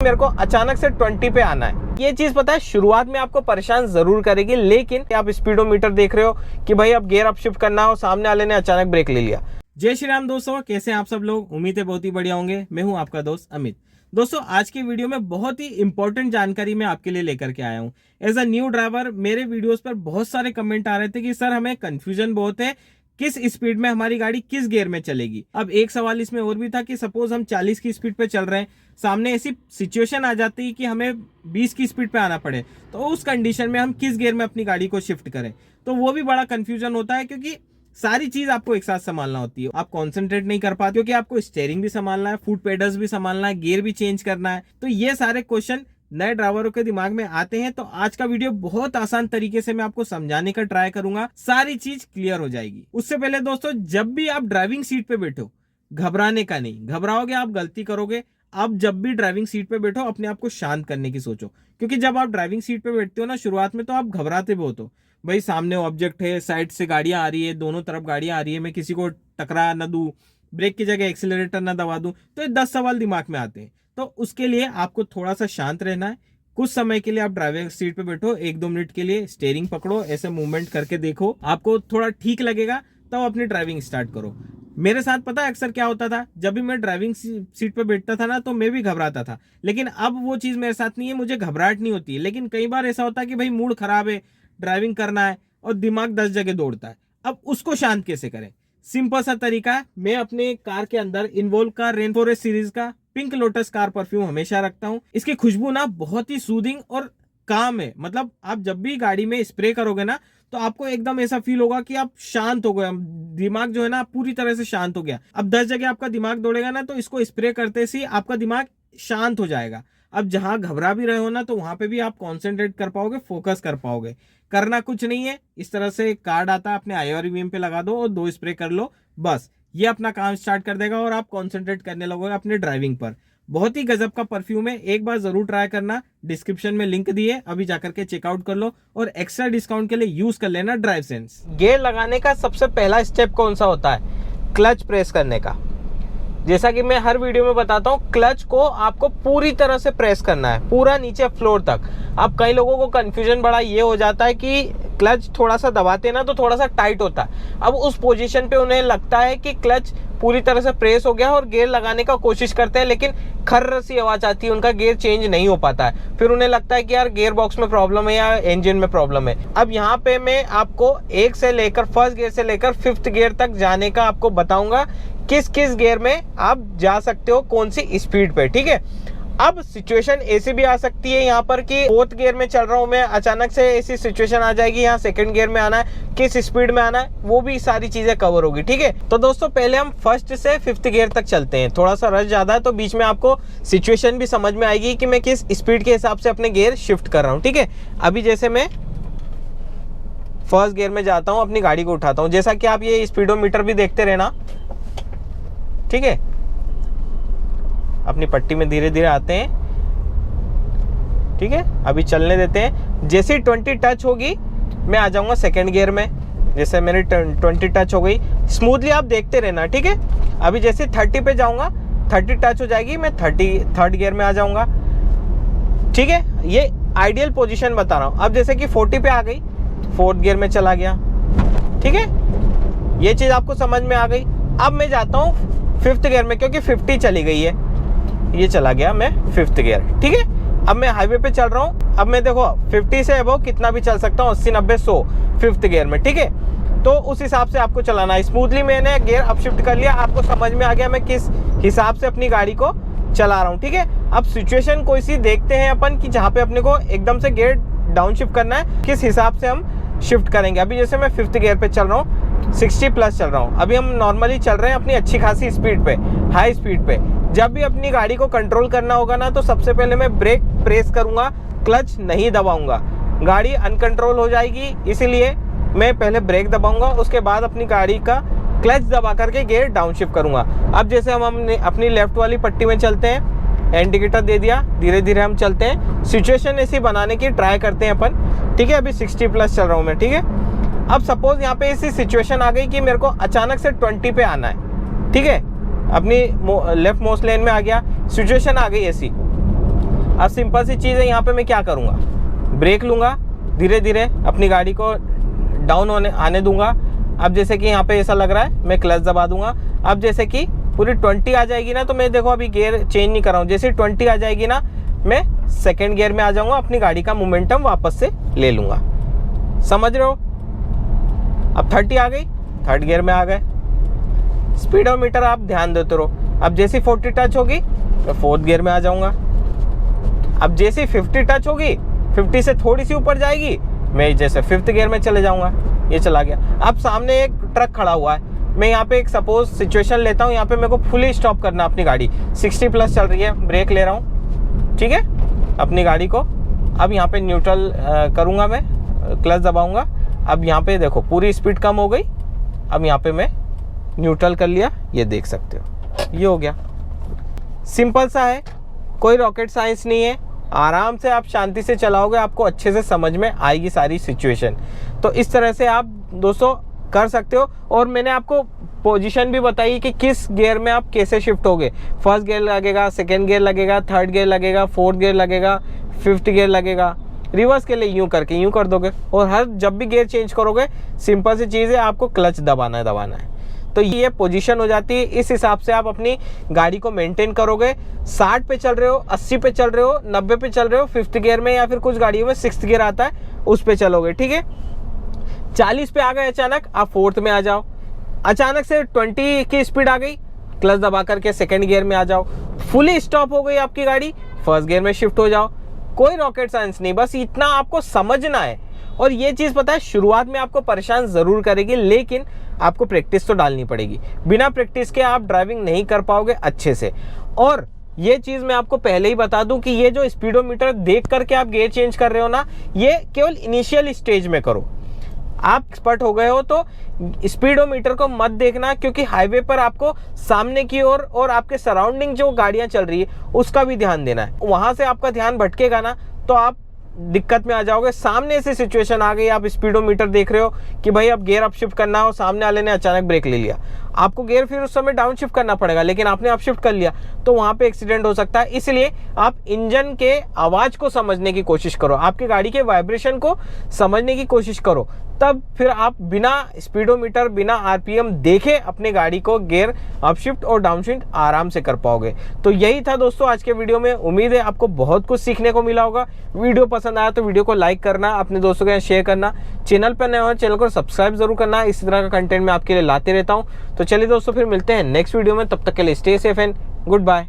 मेरे को अचानक से 20 पे आना है। ये चीज पता है शुरुआत में आपको परेशान जरूर करेगी, लेकिन आप स्पीडोमीटर देख रहे हो कि भाई अब गियर अप शिफ्ट करना हो, सामने वाले ने अचानक ब्रेक ले लिया। जय श्री राम दोस्तों, कैसे हैं आप सब लोग? उम्मीद है बहुत ही बढ़िया होंगे। मैं हूं आपका दोस्त अमित। दोस्तों आज की वीडियो में बहुत ही इंपॉर्टेंट जानकारी मैं आपके लिए लेकर के आया हूं। एज अ न्यू ड्राइवर मेरे वीडियोस पर बहुत सारे कमेंट आ रहे थे कि सर हमें कंफ्यूजन बहुत है, किस स्पीड में हमारी गाड़ी किस गियर में चलेगी। अब एक सवाल इसमें और भी था कि सपोज हम 40 की स्पीड पे चल रहे हैं, सामने ऐसी सिचुएशन आ जाती है कि हमें 20 की स्पीड पे आना पड़े, तो उस कंडीशन में हम किस गियर में अपनी गाड़ी को शिफ्ट करें। तो वो भी बड़ा कंफ्यूजन होता है, क्योंकि सारी चीज आपको एक साथ संभालना होती है। आप कॉन्सेंट्रेट नहीं कर पाते, क्योंकि आपको स्टीयरिंग भी संभालना है, फुट पेडल्स भी संभालना है, गियर भी चेंज करना है। तो ये सारे क्वेश्चन नए ड्राइवरों के दिमाग में आते हैं। तो आज का वीडियो बहुत आसान तरीके से मैं आपको समझाने का ट्राई करूंगा, सारी चीज क्लियर हो जाएगी। उससे पहले दोस्तों, जब भी आप ड्राइविंग सीट पे बैठो, घबराने का नहीं। घबराओगे आप गलती करोगे। आप जब भी ड्राइविंग सीट पे बैठो, अपने आप को शांत करने की सोचो, क्योंकि जब आप ड्राइविंग सीट पे बैठते हो ना, शुरुआत में तो आप घबराते बहुत हो। भाई सामने ऑब्जेक्ट है, साइड से गाड़ियां आ रही है, दोनों तरफ गाड़ियां आ रही है, मैं किसी को टकरा ना दूं, ब्रेक की जगह एक्सीलरेटर ना दबा दूं, तो ये 10 सवाल दिमाग में आते हैं। तो उसके लिए आपको थोड़ा सा शांत रहना है। कुछ समय के लिए आप ड्राइविंग सीट पे बैठो, 1-2 मिनट के लिए स्टीयरिंग पकड़ो, ऐसे मूवमेंट करके देखो, आपको थोड़ा ठीक लगेगा तब अपनी ड्राइविंग स्टार्ट करो। मेरे साथ पता है अक्सर क्या होता था, जब भी मैं ड्राइविंग सीट पे बैठता था ना, तो मैं भी घबराता था। लेकिन अब वो चीज मेरे साथ नहीं है, मुझे घबराहट नहीं होती है। लेकिन कई बार ऐसा होता है कि भाई मूड खराब है, ड्राइविंग करना है और दिमाग 10 जगह दौड़ता है। अब उसको शांत कैसे करें? सिंपल सा तरीका है, मैं अपने कार के अंदर इन्वोल्व का रेन फॉरेस्ट सीरीज का पिंक लोटस कार परफ्यूम हमेशा रखता हूं। इसकी खुशबू ना बहुत ही सूदिंग और काम है। मतलब आप जब भी गाड़ी में स्प्रे करोगे ना, तो आपको एकदम ऐसा फील होगा कि आप शांत हो गए, दिमाग जो है ना पूरी तरह से शांत हो गया। अब 10 जगह आपका दिमाग दौड़ेगा ना, तो इसको स्प्रे करते ही आपका दिमाग शांत हो जाएगा। अब जहां घबरा भी रहे हो ना, तो वहां पे भी आप कॉन्सेंट्रेट कर पाओगे, फोकस कर पाओगे। करना कुछ नहीं है, इस तरह से कार्ड आता है, अपने IR पे लगा दो और 2 स्प्रे कर लो, बस ये अपना काम स्टार्ट कर देगा और आप कॉन्सेंट्रेट करने लगोगे अपने ड्राइविंग पर। बहुत ही गजब का परफ्यूम है, एक बार जरूर ट्राई करना। डिस्क्रिप्शन में लिंक दिए, अभी जाकर के चेकआउट कर लो और एक्स्ट्रा डिस्काउंट के लिए यूज कर लेना ड्राइव सेंस। गियर लगाने का सबसे पहला स्टेप कौन सा होता है? क्लच प्रेस करने का। जैसा कि मैं हर वीडियो में बताता हूँ, क्लच को आपको पूरी तरह से प्रेस करना है, पूरा नीचे फ्लोर तक। अब कई लोगों को कंफ्यूजन बड़ा ये हो जाता है कि क्लच थोड़ा सा दबाते ना तो थोड़ा सा टाइट होता है। अब उस पोजीशन पे उन्हें लगता है कि क्लच पूरी तरह से प्रेस हो गया और गियर लगाने का कोशिश करते हैं, लेकिन खर्र सी आवाज आती है, उनका गियर चेंज नहीं हो पाता है। फिर उन्हें लगता है कि यार गियर बॉक्स में प्रॉब्लम है या इंजन में प्रॉब्लम है। अब यहाँ पे मैं आपको 1 से लेकर फर्स्ट गियर से लेकर 5th गियर तक जाने का आपको बताऊंगा, किस किस गियर में आप जा सकते हो, कौन सी स्पीड पे, ठीक है। अब सिचुएशन ऐसी भी आ सकती है यहाँ पर कि 4th गियर में चल रहा हूँ मैं, अचानक से ऐसी सिचुएशन आ जाएगी यहाँ 2nd गियर में आना है, किस स्पीड में आना है, वो भी सारी चीजें कवर होगी, ठीक है। तो दोस्तों पहले हम 1st से 5th गियर तक चलते हैं। थोड़ा सा रश ज्यादा है, तो बीच में आपको सिचुएशन भी समझ में आएगी कि मैं किस स्पीड के हिसाब से अपने गियर शिफ्ट कर रहा हूँ, ठीक है। अभी जैसे मैं 1st गियर में जाता हूँ, अपनी गाड़ी को उठाता हूँ, जैसा कि आप ये स्पीडोमीटर भी देखते रहना, ठीक है। अपनी पट्टी में धीरे धीरे आते हैं, ठीक है। अभी चलने देते हैं। जैसे ही 20 टच होगी, मैं आ जाऊंगा 2nd गियर में। जैसे मेरी 20 टच हो गई, स्मूथली आप देखते रहना, ठीक है। अभी जैसे 30 पे जाऊंगा, 30 टच हो जाएगी, मैं 3rd गियर में आ जाऊंगा, ठीक है। ये आइडियल पोजीशन बता रहा हूं। अब जैसे कि 40 पे आ गई, 4th गियर में चला गया, ठीक है। ये चीज आपको समझ में आ गई। अब मैं जाता हूँ 5th गियर में, क्योंकि 50 चली गई है, ये चला गया मैं 5th गियर, ठीक है। अब मैं हाईवे पे चल रहा हूँ। अब मैं देखो 50 से अबव कितना भी चल सकता हूँ, 80, 90, 100 5th गियर में, ठीक है। तो उस हिसाब से आपको चलाना है। स्मूथली मैंने गियर अप शिफ्ट कर लिया, आपको समझ में आ गया मैं किस हिसाब से अपनी गाड़ी को चला रहा हूँ, ठीक है। अब सिचुएशन कोई सी देखते हैं अपन कि जहाँ पे अपने को एकदम से गियर डाउन शिफ्ट करना है, किस हिसाब से हम शिफ्ट करेंगे। अभी जैसे मैं 5th गियर पे चल रहा हूँ, 60 प्लस चल रहा हूँ। अभी हम नॉर्मली चल रहे हैं अपनी अच्छी खासी स्पीड पे, हाई स्पीड पे। जब भी अपनी गाड़ी को कंट्रोल करना होगा ना, तो सबसे पहले मैं ब्रेक प्रेस करूंगा, क्लच नहीं दबाऊंगा, गाड़ी अनकंट्रोल हो जाएगी। इसीलिए मैं पहले ब्रेक दबाऊंगा, उसके बाद अपनी गाड़ी का क्लच दबा करके गियर डाउन शिफ्ट करूंगा। अब जैसे हम अपनी लेफ्ट वाली पट्टी में चलते हैं, इंडिकेटर दे दिया, धीरे धीरे हम चलते हैं। सिचुएशन ऐसी बनाने की ट्राई करते हैं अपन, ठीक है। अभी 60 प्लस चल रहा हूँ मैं, ठीक है। अब सपोज यहाँ पे ऐसी सिचुएशन आ गई कि मेरे को अचानक से 20 पे आना है, ठीक है। अपनी लेफ्ट मोस्ट लेन में आ गया, सिचुएशन आ गई ऐसी। अब सिंपल सी चीज़ है, यहाँ पे मैं क्या करूँगा, ब्रेक लूँगा, धीरे धीरे अपनी गाड़ी को डाउन आने दूंगा। अब जैसे कि यहाँ पे ऐसा लग रहा है, मैं क्लच दबा दूंगा। अब जैसे कि पूरी 20 आ जाएगी ना, तो मैं देखो अभी गियर चेंज नहीं कर रहा हूँ, जैसे 20 आ जाएगी ना मैं सेकेंड गियर में आ जाऊँगा, अपनी गाड़ी का मोमेंटम वापस से ले लूँगा। समझ रहे हो? अब 30 आ गई, थर्ड गियर में आ गए। स्पीडोमीटर आप ध्यान देते रहो। अब जैसी 40 टच होगी मैं फोर्थ गियर में आ जाऊँगा। अब जैसी 50 टच होगी, 50 से थोड़ी सी ऊपर जाएगी, मैं जैसे 5th गियर में चले जाऊँगा। ये चला गया। अब सामने एक ट्रक खड़ा हुआ है, मैं यहाँ पे एक सपोज सिचुएशन लेता हूँ, यहाँ पे मेरे को फुली स्टॉप करना अपनी गाड़ी, 60 प्लस चल रही है, ब्रेक ले रहा हूँ, ठीक है, अपनी गाड़ी को। अब यहाँ पे न्यूट्रल करूँगा, मैं क्लच दबाऊँगा। अब यहाँ पे देखो पूरी स्पीड कम हो गई। अब यहाँ पे मैं न्यूट्रल कर लिया, ये देख सकते हो, ये हो गया। सिंपल सा है, कोई रॉकेट साइंस नहीं है, आराम से आप शांति से चलाओगे, आपको अच्छे से समझ में आएगी सारी सिचुएशन। तो इस तरह से आप दोस्तों कर सकते हो। और मैंने आपको पोजीशन भी बताई कि किस गियर में आप कैसे शिफ्ट होगे। फर्स्ट गियर लगेगा, सेकेंड गियर लगेगा, थर्ड गियर लगेगा, फोर्थ गियर लगेगा, 5th गियर लगेगा। रिवर्स के लिए यूं करके यूं कर दोगे, और हर जब भी गियर चेंज करोगे सिंपल सी चीज़ है, आपको क्लच दबाना है। तो ये पोजीशन हो जाती है। इस हिसाब से आप अपनी गाड़ी को मेंटेन करोगे। 60 पे चल रहे हो, 80 पे चल रहे हो, 90 पे चल रहे हो, 5th गियर में, या फिर कुछ गाड़ियों में 6th गियर आता है, उस पे चलोगे, ठीक है। 40 पे आ गए अचानक, आप 4th में आ जाओ। अचानक से 20 की स्पीड आ गई, क्लच दबा करके सेकेंड गियर में आ जाओ। फुली स्टॉप हो गई आपकी गाड़ी, फर्स्ट गियर में शिफ्ट हो जाओ। कोई रॉकेट साइंस नहीं, बस इतना आपको समझना है। और ये चीज़ पता है, शुरुआत में आपको परेशान ज़रूर करेगी, लेकिन आपको प्रैक्टिस तो डालनी पड़ेगी। बिना प्रैक्टिस के आप ड्राइविंग नहीं कर पाओगे अच्छे से। और ये चीज़ मैं आपको पहले ही बता दूं कि ये जो स्पीडोमीटर देख करके आप गियर चेंज कर रहे हो ना, ये केवल इनिशियल स्टेज में करो। आप एक्सपर्ट हो गए हो तो स्पीडोमीटर को मत देखना, क्योंकि हाईवे पर आपको सामने की ओर और आपके सराउंडिंग जो गाड़ियां चल रही है उसका भी ध्यान देना है। वहां से आपका ध्यान भटकेगा ना तो आप दिक्कत में आ जाओगे। सामने से सिचुएशन आ गई, आप स्पीडोमीटर देख रहे हो कि भाई अब गियर अप शिफ्ट करना हो, सामने वाले ने अचानक ब्रेक ले लिया, आपको गियर फिर उस समय डाउन शिफ्ट करना पड़ेगा, लेकिन आपने अप शिफ्ट कर लिया, तो वहां पे एक्सीडेंट हो सकता है। इसलिए आप इंजन के आवाज को समझने की कोशिश करो, आपकी गाड़ी के वाइब्रेशन को समझने की कोशिश करो, तब फिर आप बिना स्पीडोमीटर, बिना आरपीएम देखे अपनी गाड़ी को गियर अप शिफ्ट और डाउन शिफ्ट आराम से कर पाओगे। तो यही था दोस्तों आज के वीडियो में। उम्मीद है आपको बहुत कुछ सीखने को मिला होगा। वीडियो पसंद आया तो वीडियो को लाइक करना, अपने दोस्तों के साथ शेयर करना, चैनल पर नए हो चैनल को सब्सक्राइब जरूर करना। इस तरह का कंटेंट मैं आपके लिए लाते रहता हूँ। तो चलिए दोस्तों, फिर मिलते हैं नेक्स्ट वीडियो में, तब तक के लिए stay safe and good bye.